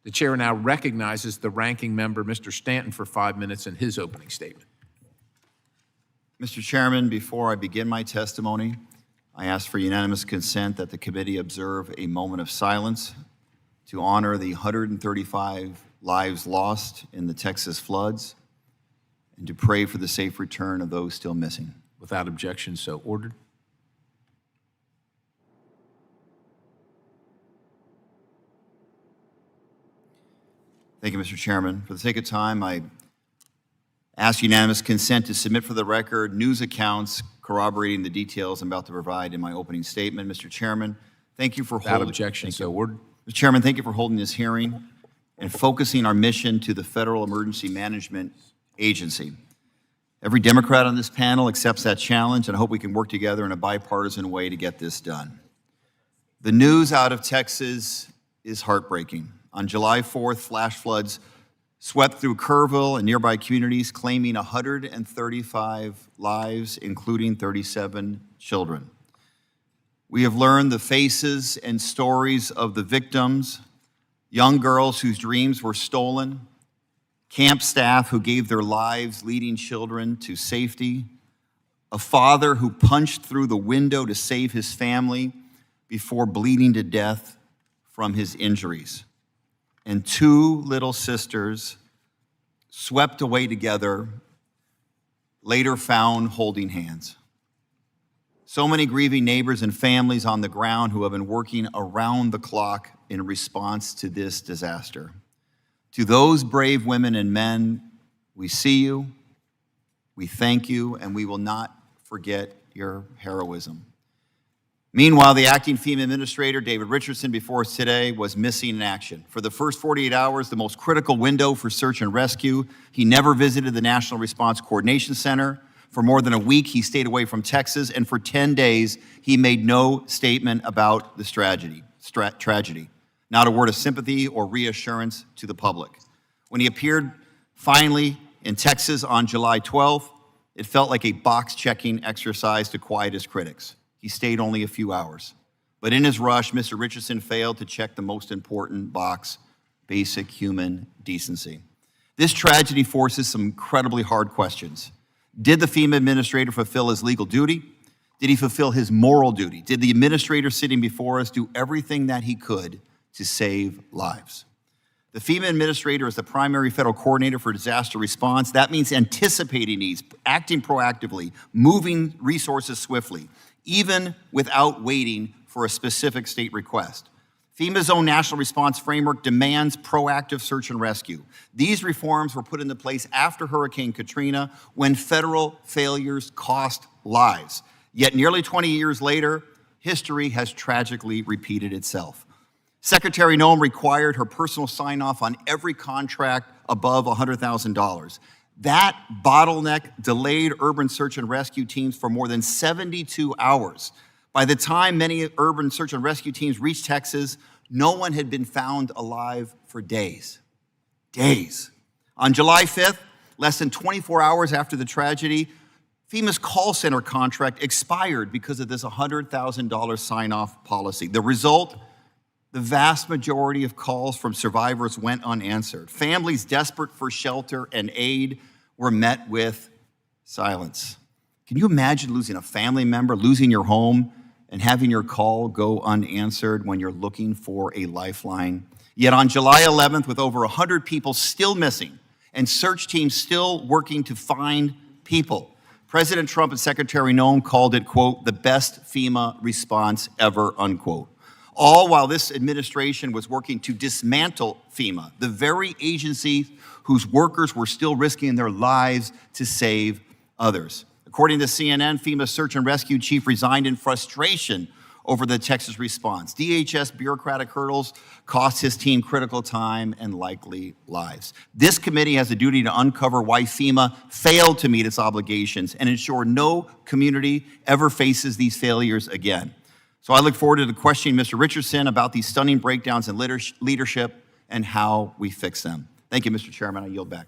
The chair now recognizes the ranking member, Mr. Stanton, for 5 minutes in his opening statement. Mr. Chairman, before I begin my testimony, I ask for unanimous consent that the committee observe a moment of silence to honor the 135 lives lost in the Texas floods and to pray for the safe return of those still missing. Without objection, so ordered. Thank you, Mr. Chairman. For the sake of time, I ask unanimous consent to submit for the record news accounts corroborating the details I'm about to provide in my opening statement. Mr. Chairman, thank you for Without objection, so ordered. Mr. Chairman, thank you for holding this hearing and focusing our mission to the Federal Emergency Management Agency. Every Democrat on this panel accepts that challenge, and I hope we can work together in a bipartisan way to get this done. The news out of Texas is heartbreaking. On July 4th, flash floods swept through Kerrville and nearby communities, claiming 135 lives, including 37 children. We have learned the faces and stories of the victims, young girls whose dreams were stolen, camp staff who gave their lives leading children to safety, a father who punched through the window to save his family before bleeding to death from his injuries, and two little sisters swept away together, later found holding hands. So many grieving neighbors and families on the ground who have been working around the clock in response to this disaster. To those brave women and men, we see you, we thank you, and we will not forget your heroism. Meanwhile, the acting FEMA administrator, David Richardson, before us today, was missing in action. For the first 48 hours, the most critical window for search and rescue, he never visited the National Response Coordination Center. For more than a week, he stayed away from Texas, and for 10 days, he made no statement about this tragedy. Not a word of sympathy or reassurance to the public. When he appeared finally in Texas on July 12th, it felt like a box-checking exercise to quiet his critics. He stayed only a few hours. But in his rush, Mr. Richardson failed to check the most important box, basic human decency. This tragedy forces some incredibly hard questions. Did the FEMA administrator fulfill his legal duty? Did he fulfill his moral duty? Did the administrator sitting before us do everything that he could to save lives? The FEMA administrator is the primary federal coordinator for disaster response. That means anticipating needs, acting proactively, moving resources swiftly, even without waiting for a specific state request. FEMA's own national response framework demands proactive search and rescue. These reforms were put into place after Hurricane Katrina, when federal failures cost lives. Yet nearly 20 years later, history has tragically repeated itself. Secretary Noem required her personal sign-off on every contract above $100,000. That bottleneck delayed urban search and rescue teams for more than 72 hours. By the time many urban search and rescue teams reached Texas, no one had been found alive for days. Days. On July 5th, less than 24 hours after the tragedy, FEMA's call center contract expired because of this $100,000 sign-off policy. The result, the vast majority of calls from survivors went unanswered. Families desperate for shelter and aid were met with silence. Can you imagine losing a family member, losing your home, and having your call go unanswered when you're looking for a lifeline? Yet on July 11th, with over 100 people still missing and search teams still working to find people, President Trump and Secretary Noem called it, quote, the best FEMA response ever, unquote. All while this administration was working to dismantle FEMA, the very agency whose workers were still risking their lives to save others. According to CNN, FEMA's search and rescue chief resigned in frustration over the Texas response. DHS bureaucratic hurdles cost his team critical time and likely lives. This committee has a duty to uncover why FEMA failed to meet its obligations and ensure no community ever faces these failures again. So I look forward to questioning Mr. Richardson about these stunning breakdowns in leadership and how we fix them. Thank you, Mr. Chairman. I yield back.